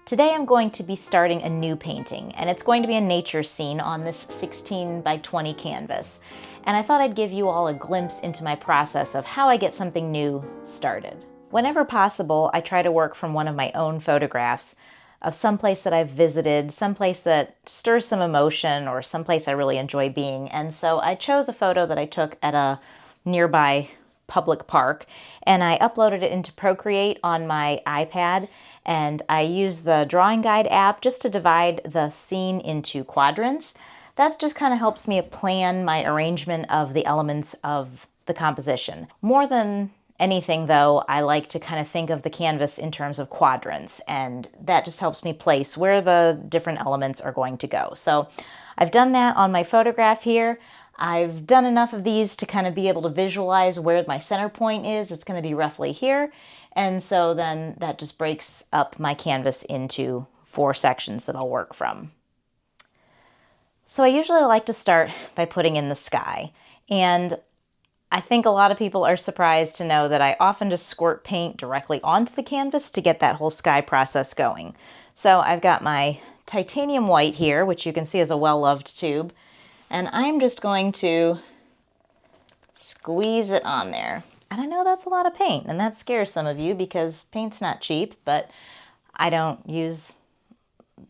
Today I'm going to be starting a new painting, and it's going to be a nature scene on this 16 by 20 canvas. And I thought I'd give you all a glimpse into my process of how I get something new started. Whenever possible, I try to work from one of my own photographs of some place that I've visited, someplace that stirs some emotion, or someplace I really enjoy being. And so I chose a photo that I took at a nearby public park, and I uploaded it into Procreate on my iPad, and I use the Drawing Guide app just to divide the scene into quadrants. That just kind of helps me plan my arrangement of the elements of the composition. More than anything though, I like to kind of think of the canvas in terms of quadrants, and that just helps me place where the different elements are going to go. So I've done that on my photograph here. I've done enough of these to kind of be able to visualize where my center point is. It's going to be roughly here. And so then that just breaks up my canvas into 4 sections that I'll work from. So I usually like to start by putting in the sky. And I think a lot of people are surprised to know that I often just squirt paint directly onto the canvas to get that whole sky process going. So I've got my titanium white here, which you can see is a well-loved tube. And I'm just going to squeeze it on there. And I know that's a lot of paint, and that scares some of you because paint's not cheap, but I don't use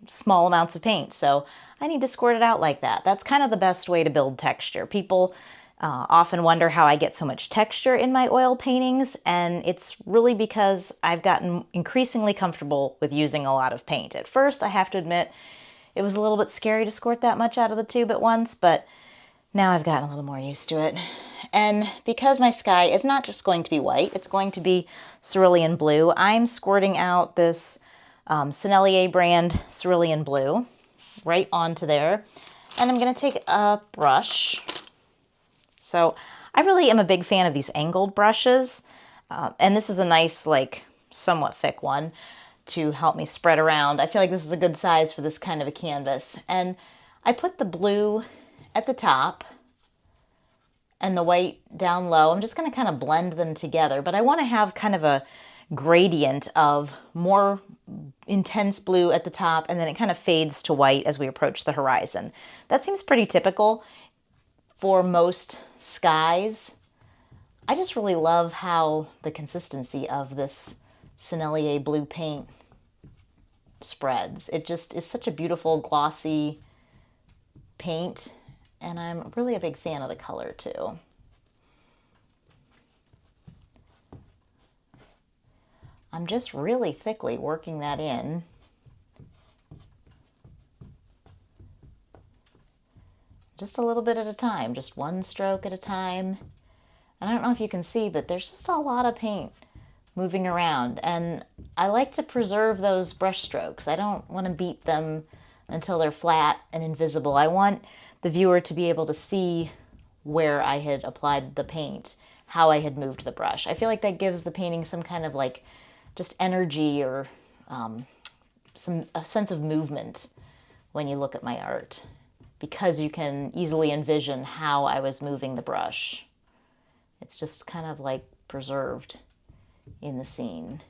small amounts of paint, so I need to squirt it out like that. That's kind of the best way to build texture. People often wonder how I get so much texture in my oil paintings, and it's really because I've gotten increasingly comfortable with using a lot of paint. At first, I have to admit, it was a little bit scary to squirt that much out of the tube at once, but now I've gotten a little more used to it. And because my sky is not just going to be white, it's going to be cerulean blue, I'm squirting out this Sennelier brand cerulean blue right onto there. And I'm going to take a brush. So I really am a big fan of these angled brushes. And this is a nice, like, somewhat thick one to help me spread around. I feel like this is a good size for this kind of a canvas. And I put the blue at the top and the white down low. I'm just going to kind of blend them together, but I want to have kind of a gradient of more intense blue at the top, and then it kind of fades to white as we approach the horizon. That seems pretty typical for most skies. I just really love how the consistency of this Sennelier blue paint spreads. It just is such a beautiful glossy paint, and I'm really a big fan of the color too. I'm just really thickly working that in. Just a little bit at a time, just one stroke at a time. And I don't know if you can see, but there's just a lot of paint moving around, and I like to preserve those brush strokes. I don't want to beat them until they're flat and invisible. I want the viewer to be able to see where I had applied the paint, how I had moved the brush. I feel like that gives the painting some kind of like just energy or a sense of movement when you look at my art, because you can easily envision how I was moving the brush. It's just kind of like preserved in the scene.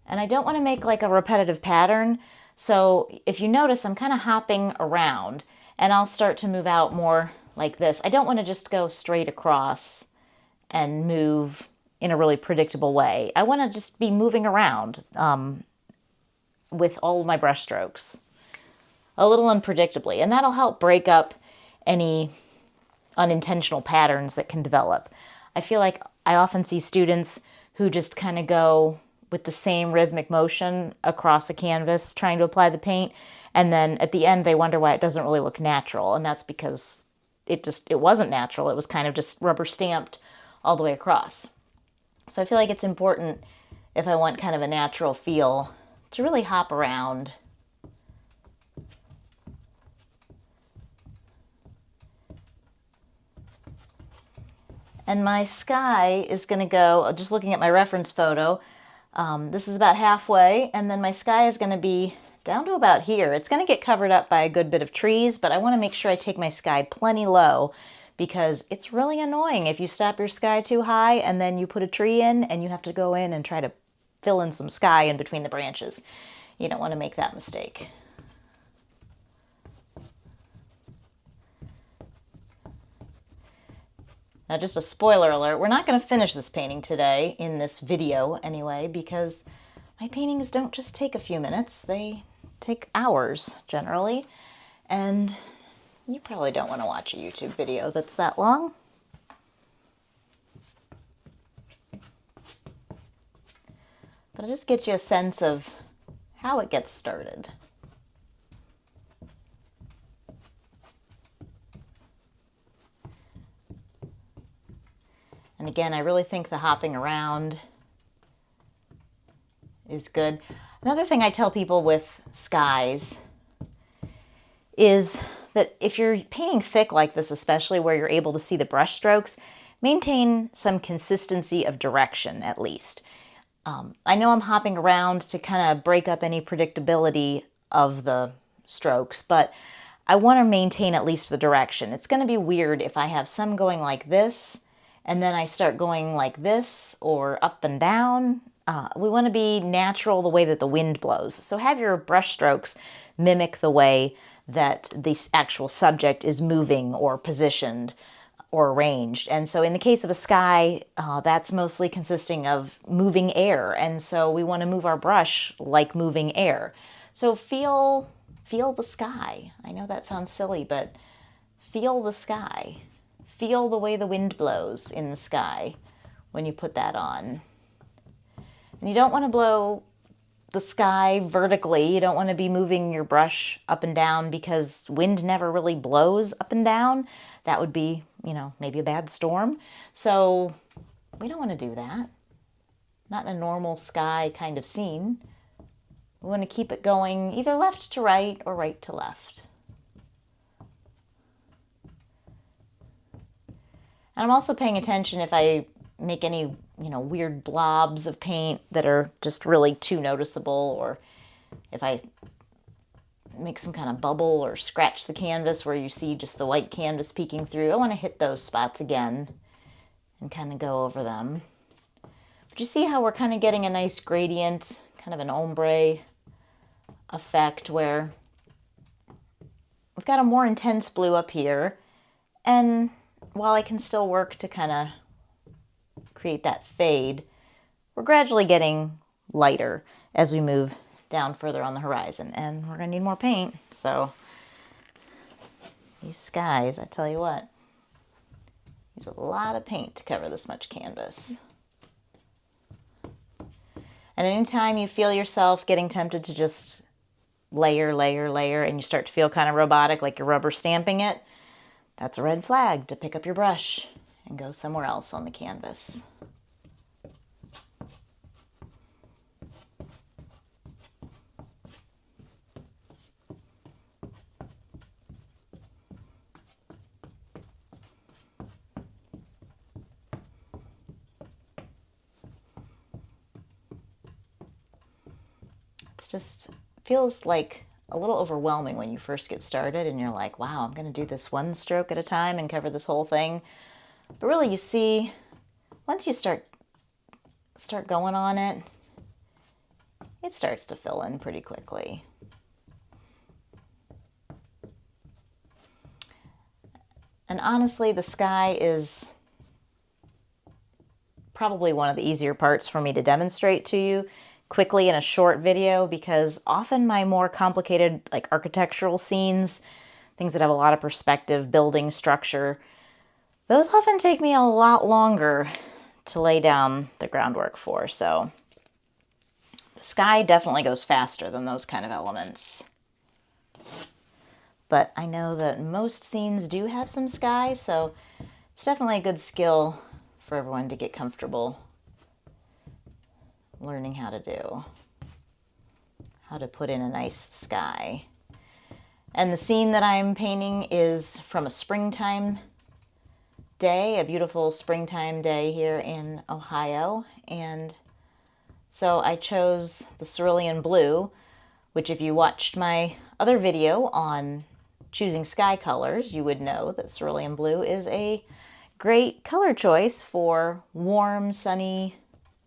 And I don't want to make like a repetitive pattern, so if you notice, I'm kind of hopping around, and I'll start to move out more like this. I don't want to just go straight across and move in a really predictable way. I want to just be moving around with all of my brush strokes a little unpredictably, and that'll help break up any unintentional patterns that can develop. I feel like I often see students who just kind of go with the same rhythmic motion across a canvas trying to apply the paint, and then at the end they wonder why it doesn't really look natural, and that's because it wasn't natural. It was kind of just rubber stamped all the way across. So I feel like it's important, if I want kind of a natural feel, to really hop around. And my sky is going to go, just looking at my reference photo, this is about halfway, and then my sky is going to be down to about here. It's going to get covered up by a good bit of trees, but I want to make sure I take my sky plenty low because it's really annoying if you stop your sky too high and then you put a tree in and you have to go in and try to fill in some sky in between the branches. You don't want to make that mistake. Now, just a spoiler alert, we're not going to finish this painting today, in this video anyway, because my paintings don't just take a few minutes, they take hours generally, and you probably don't want to watch a YouTube video that's that long. But I'll just get you a sense of how it gets started. And again, I really think the hopping around is good. Another thing I tell people with skies is that if you're painting thick like this, especially where you're able to see the brush strokes, maintain some consistency of direction at least. I know I'm hopping around to kind of break up any predictability of the strokes, but I want to maintain at least the direction. It's going to be weird if I have some going like this and then I start going like this or up and down. We want to be natural the way that the wind blows. So have your brush strokes mimic the way that the actual subject is moving or positioned or arranged. And so in the case of a sky, that's mostly consisting of moving air. And so we want to move our brush like moving air. So feel the sky. I know that sounds silly, but feel the sky. Feel the way the wind blows in the sky when you put that on. And you don't want to blow the sky vertically. You don't want to be moving your brush up and down because wind never really blows up and down. That would be, maybe a bad storm. So we don't want to do that. Not in a normal sky kind of scene. We want to keep it going either left to right or right to left. And I'm also paying attention if I make any, weird blobs of paint that are just really too noticeable, or if I make some kind of bubble or scratch the canvas where you see just the white canvas peeking through. I want to hit those spots again and kind of go over them. But you see how we're kind of getting a nice gradient, kind of an ombre effect where we've got a more intense blue up here, and while I can still work to kind of create that fade, we're gradually getting lighter as we move down further on the horizon, and we're going to need more paint. So these skies, I tell you what, use a lot of paint to cover this much canvas. And anytime you feel yourself getting tempted to just layer, and you start to feel kind of robotic, like you're rubber stamping it, that's a red flag to pick up your brush and go somewhere else on the canvas. It just feels like a little overwhelming when you first get started and you're like, wow, I'm going to do this one stroke at a time and cover this whole thing. But really, you see, once you start going on it, it starts to fill in pretty quickly. And honestly, the sky is probably one of the easier parts for me to demonstrate to you quickly in a short video, because often my more complicated, like architectural scenes, things that have a lot of perspective, building structure, those often take me a lot longer to lay down the groundwork for. So the sky definitely goes faster than those kind of elements. But I know that most scenes do have some sky, so it's definitely a good skill for everyone to get comfortable learning how to do. How to put in a nice sky. And the scene that I'm painting is from a springtime day, a beautiful springtime day here in Ohio. And so I chose the cerulean blue, which if you watched my other video on choosing sky colors, you would know that cerulean blue is a great color choice for warm, sunny,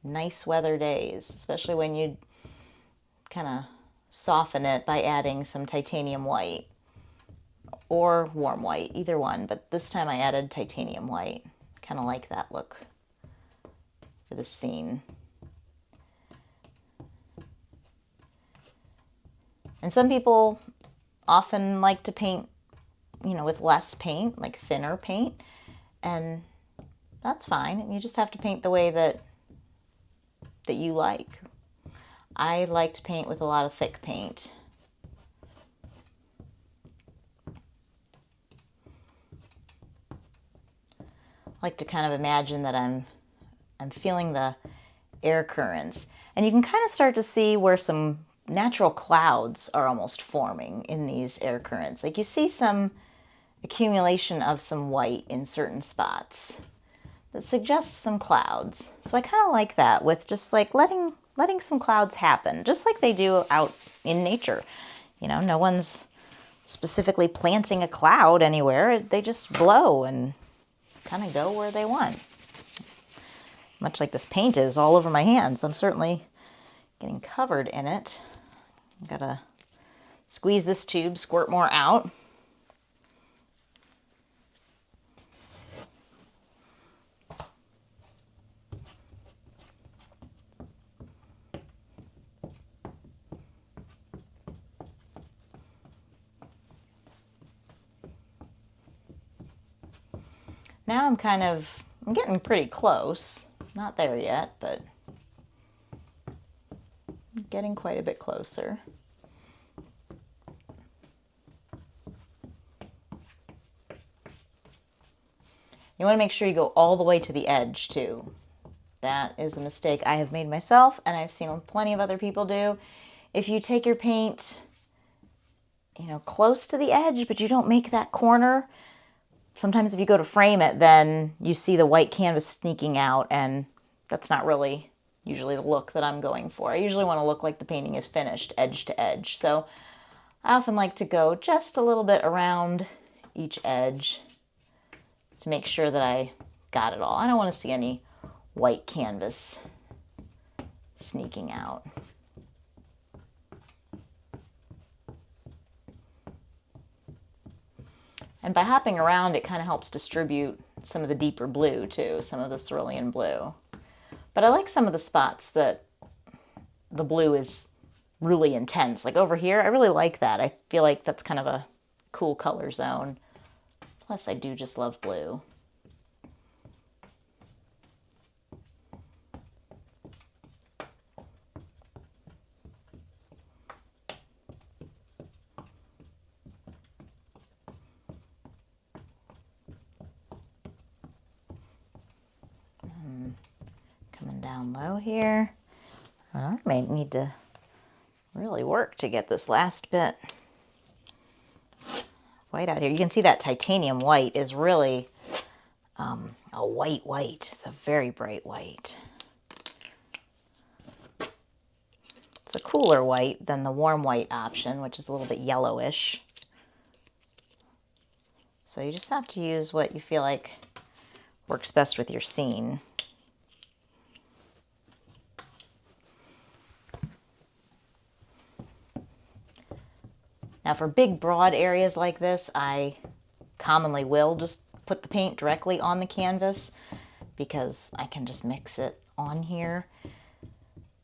nice weather days, especially when you kind of soften it by adding some titanium white or warm white, either one. But this time I added titanium white. Kind of like that look for the scene. And some people often like to paint, with less paint, like thinner paint, and that's fine. And you just have to paint the way that you like. I like to paint with a lot of thick paint. I like to kind of imagine that I'm feeling the air currents. And you can kind of start to see where some natural clouds are almost forming in these air currents. Like you see some accumulation of some white in certain spots that suggests some clouds. So I kind of like that, with just like letting some clouds happen, just like they do out in nature. No one's specifically planting a cloud anywhere. They just blow and kind of go where they want. Much like this paint is all over my hands. I'm certainly getting covered in it. Gotta squeeze this tube, squirt more out. Now I'm getting pretty close. Not there yet, but I'm getting quite a bit closer. You want to make sure you go all the way to the edge too. That is a mistake I have made myself, and I've seen plenty of other people do. If you take your paint, close to the edge, but you don't make that corner, sometimes if you go to frame it, then you see the white canvas sneaking out, and that's not really usually the look that I'm going for. I usually want to look like the painting is finished edge to edge. So I often like to go just a little bit around each edge to make sure that I got it all. I don't want to see any white canvas sneaking out. And by hopping around, it kind of helps distribute some of the deeper blue too, some of the cerulean blue. But I like some of the spots that the blue is really intense. Like over here, I really like that. I feel like that's kind of a cool color zone. Plus, I do just love blue. Coming down low here. I may need to really work to get this last bit white out here. You can see that titanium white is really a white. It's a very bright white. It's a cooler white than the warm white option, which is a little bit yellowish. So you just have to use what you feel like works best with your scene. Now for big broad areas like this, I commonly will just put the paint directly on the canvas because I can just mix it on here.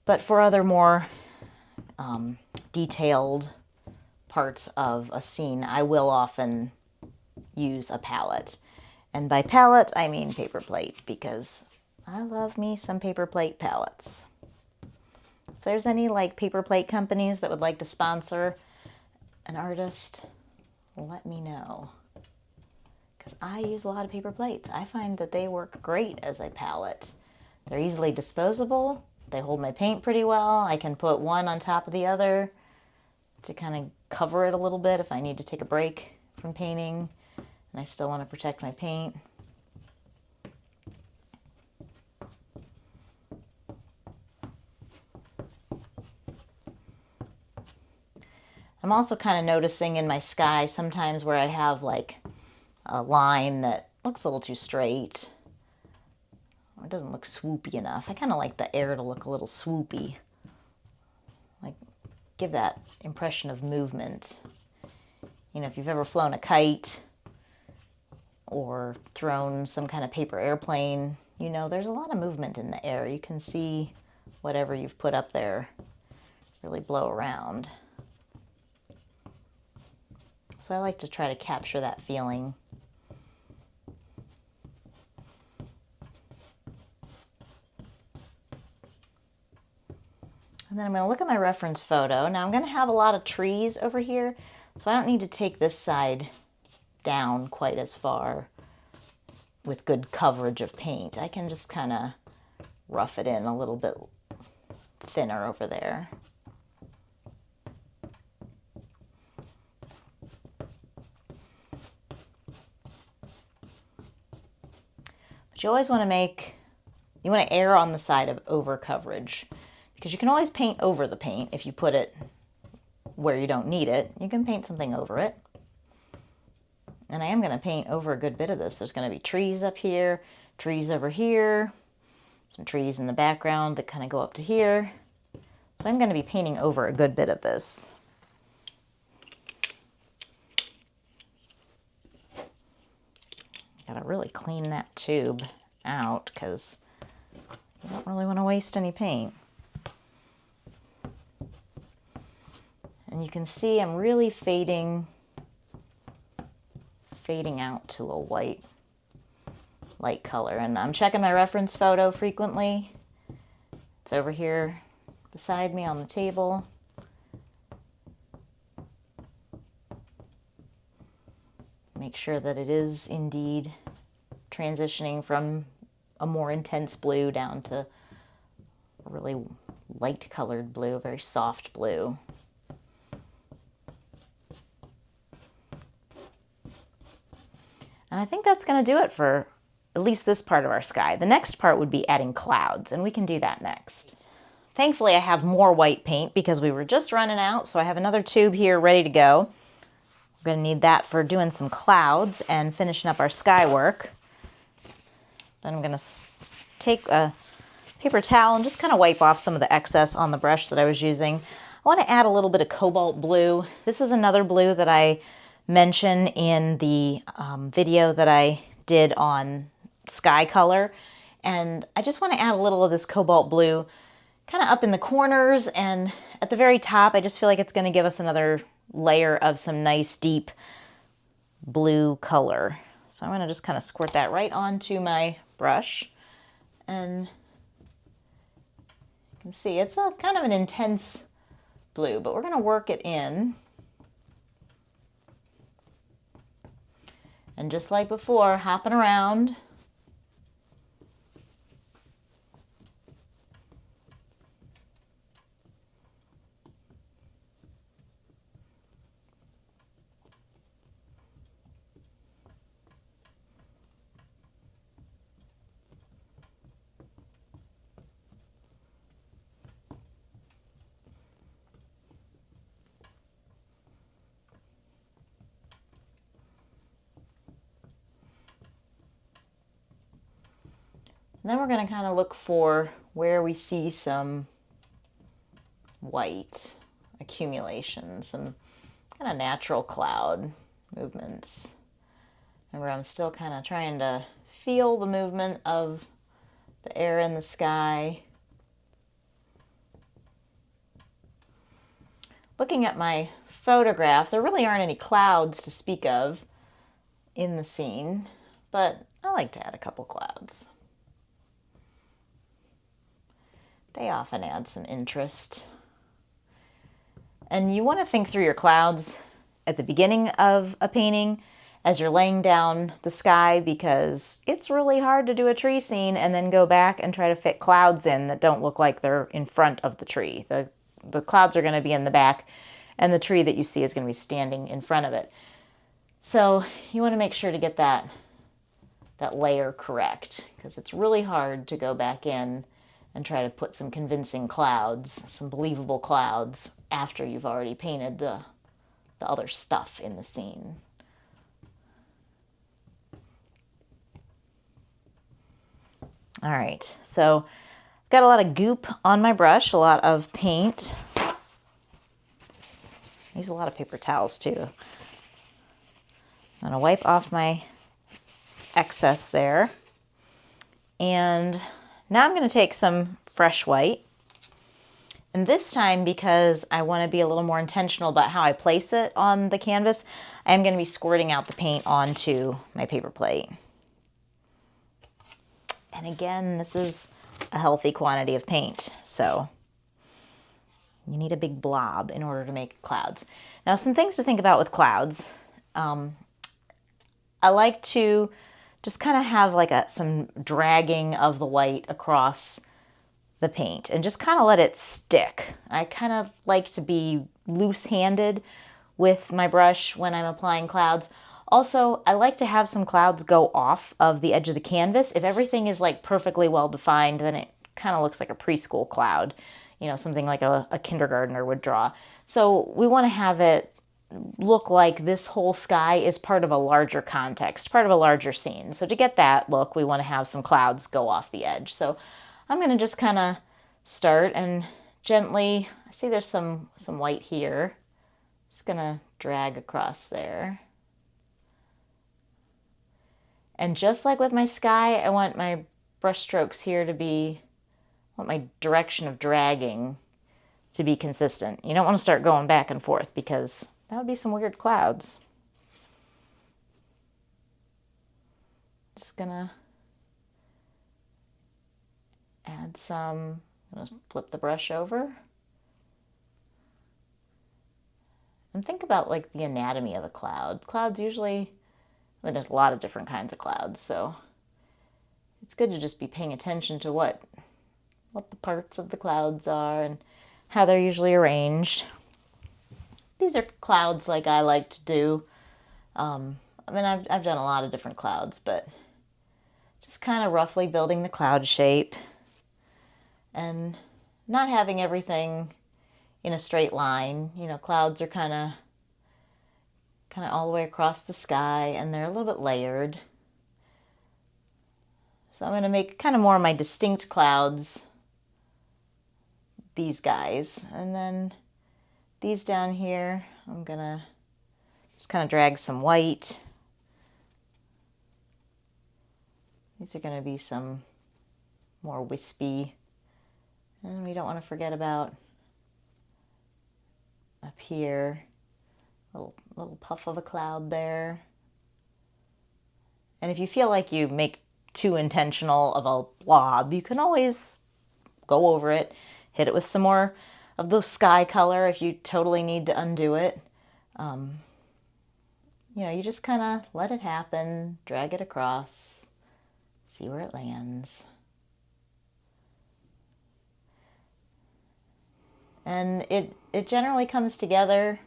But for other more detailed parts of a scene, I will often use a palette. And by palette, I mean paper plate, because I love me some paper plate palettes. If there's any paper plate companies that would like to sponsor an artist, let me know. Because I use a lot of paper plates. I find that they work great as a palette. They're easily disposable. They hold my paint pretty well. I can put one on top of the other to kind of cover it a little bit if I need to take a break from painting and I still want to protect my paint. I'm also kind of noticing in my sky sometimes where I have like a line that looks a little too straight, or it doesn't look swoopy enough. I kind of like the air to look a little swoopy, like give that impression of movement. You know, if you've ever flown a kite or thrown some kind of paper airplane, you know, there's a lot of movement in the air. You can see whatever you've put up there really blow around. So I like to try to capture that feeling. And then I'm going to look at my reference photo. Now I'm going to have a lot of trees over here, so I don't need to take this side down quite as far with good coverage of paint. I can just kind of rough it in a little bit thinner over there. But you always want to err on the side of over coverage, because you can always paint over the paint if you put it where you don't need it. You can paint something over it. And I am going to paint over a good bit of this. There's going to be trees up here, trees over here, some trees in the background that kind of go up to here. So I'm going to be painting over a good bit of this. Gotta really clean that tube out because you don't really want to waste any paint. And you can see I'm really fading out to a white light color. And I'm checking my reference photo frequently. It's over here beside me on the table. Make sure that it is indeed transitioning from a more intense blue down to a really light colored blue, a very soft blue. And I think that's going to do it for at least this part of our sky. The next part would be adding clouds, and we can do that next. Thankfully, I have more white paint because we were just running out, so I have another tube here ready to go. We're going to need that for doing some clouds and finishing up our sky work. Then I'm going to take a paper towel and just kind of wipe off some of the excess on the brush that I was using. I want to add a little bit of cobalt blue. This is another blue that I mentioned in the video that I did on sky color. And I just want to add a little of this cobalt blue kind of up in the corners and at the very top. I just feel like it's going to give us another layer of some nice deep blue color. So I'm going to just kind of squirt that right onto my brush. And you can see it's a kind of an intense blue, but we're going to work it in. And just like before, hopping around. And then we're going to kind of look for where we see some white accumulation, some kind of natural cloud movements. Remember, I'm still kind of trying to feel the movement of the air in the sky. Looking at my photograph, there really aren't any clouds to speak of in the scene, but I like to add a couple clouds. They often add some interest. And you want to think through your clouds at the beginning of a painting as you're laying down the sky, because it's really hard to do a tree scene and then go back and try to fit clouds in that don't look like they're in front of the tree. The clouds are going to be in the back, and the tree that you see is going to be standing in front of it. So you want to make sure to get that layer correct, because it's really hard to go back in and try to put some convincing clouds, some believable clouds, after you've already painted the the other stuff in the scene. All right, so got a lot of goop on my brush, a lot of paint. I use a lot of paper towels too. I'm gonna wipe off my excess there. And now I'm gonna take some fresh white. And this time, because I wanna be a little more intentional about how I place it on the canvas, I'm gonna be squirting out the paint onto my paper plate. And again, this is a healthy quantity of paint, so you need a big blob in order to make clouds. Now, some things to think about with clouds. I like to just kind of have like some dragging of the white across the paint and just kind of let it stick. I kind of like to be loose-handed with my brush when I'm applying clouds. Also, I like to have some clouds go off of the edge of the canvas. If everything is like perfectly well defined, then it kind of looks like a preschool cloud, you know, something like a kindergartner would draw. So we want to have it look like this whole sky is part of a larger context, part of a larger scene. So to get that look, we want to have some clouds go off the edge. So I'm going to just kind of start and gently, I see there's some white here. Just going to drag across there. And just like with my sky, I want my brush strokes here to be, I want my direction of dragging to be consistent. You don't want to start going back and forth because that would be some weird clouds. Just gonna add some, I'm gonna flip the brush over. And think about like the anatomy of a cloud. Clouds usually, I mean, there's a lot of different kinds of clouds, so it's good to just be paying attention to what the parts of the clouds are and how they're usually arranged. These are clouds like I like to do. I mean, I've done a lot of different clouds, but just kind of roughly building the cloud shape and not having everything in a straight line. You know, clouds are kind of all the way across the sky, and they're a little bit layered. So I'm going to make kind of more of my distinct clouds, these guys, and then these down here, I'm going to just kind of drag some white. These are going to be some more wispy, and we don't want to forget about up here. Little puff of a cloud there. And if you feel like you make too intentional of a blob, you can always go over it, hit it with some more of the sky color if you totally need to undo it. You know, you just kind of let it happen, drag it across, see where it lands. And it generally comes together.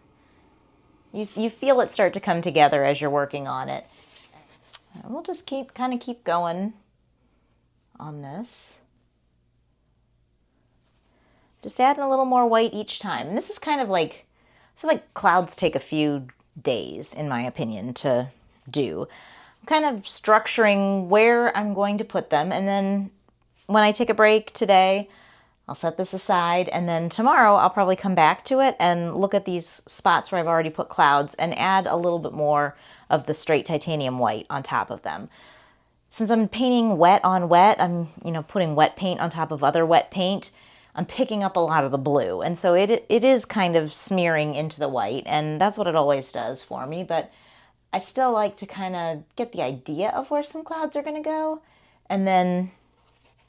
You feel it start to come together as you're working on it. And we'll just keep going on this. Just adding a little more white each time. And this is kind of like, I feel like clouds take a few days, in my opinion, to do. I'm kind of structuring where I'm going to put them, and then when I take a break today, I'll set this aside, and then tomorrow I'll probably come back to it and look at these spots where I've already put clouds and add a little bit more of the straight titanium white on top of them. Since I'm painting wet on wet, I'm putting wet paint on top of other wet paint, I'm picking up a lot of the blue. And so it is kind of smearing into the white, and that's what it always does for me. But I still like to kind of get the idea of where some clouds are going to go, and then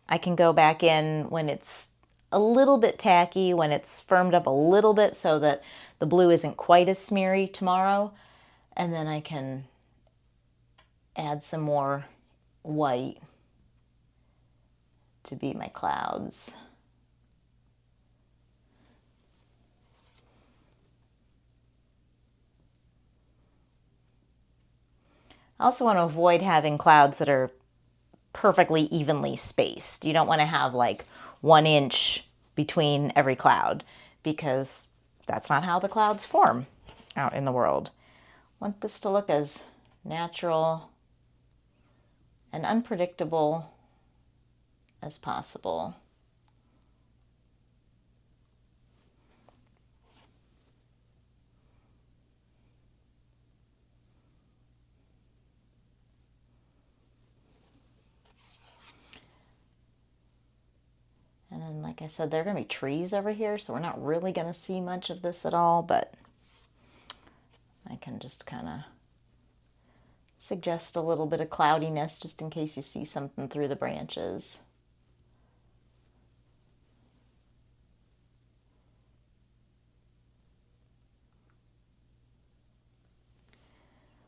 I can go back in when it's a little bit tacky, when it's firmed up a little bit so that the blue isn't quite as smeary tomorrow, and then I can add some more white to be my clouds. I also want to avoid having clouds that are perfectly evenly spaced. You don't want to have like 1 inch between every cloud, because that's not how the clouds form. out in the world. I want this to look as natural and unpredictable as possible. And then, like I said, there are going to be trees over here, so we're not really going to see much of this at all, but I can just kind of suggest a little bit of cloudiness just in case you see something through the branches.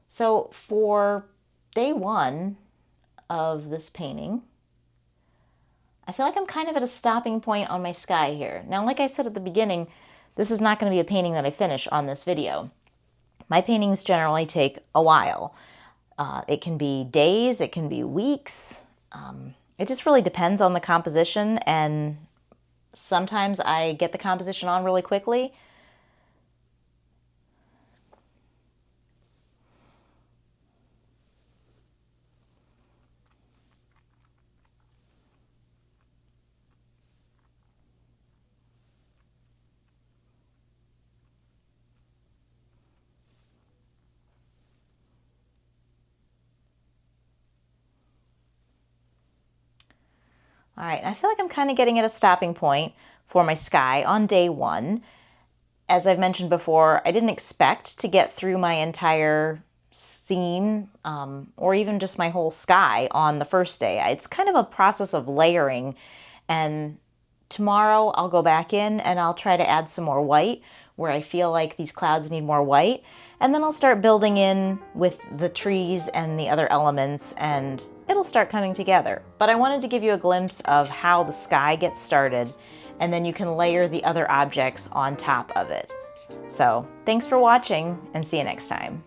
So for day one of this painting, I feel like I'm kind of at a stopping point on my sky here. Now, like I said at the beginning, this is not going to be a painting that I finish on this video. My paintings generally take a while. It can be days, it can be weeks. It just really depends on the composition, and sometimes I get the composition on really quickly. All right, I feel like I'm kind of getting at a stopping point for my sky on day one. As I've mentioned before, I didn't expect to get through my entire scene or even just my whole sky on the first day. It's kind of a process of layering, and tomorrow I'll go back in and I'll try to add some more white where I feel like these clouds need more white, and then I'll start building in with the trees and the other elements, and it'll start coming together. But I wanted to give you a glimpse of how the sky gets started, and then you can layer the other objects on top of it. So thanks for watching, and see you next time.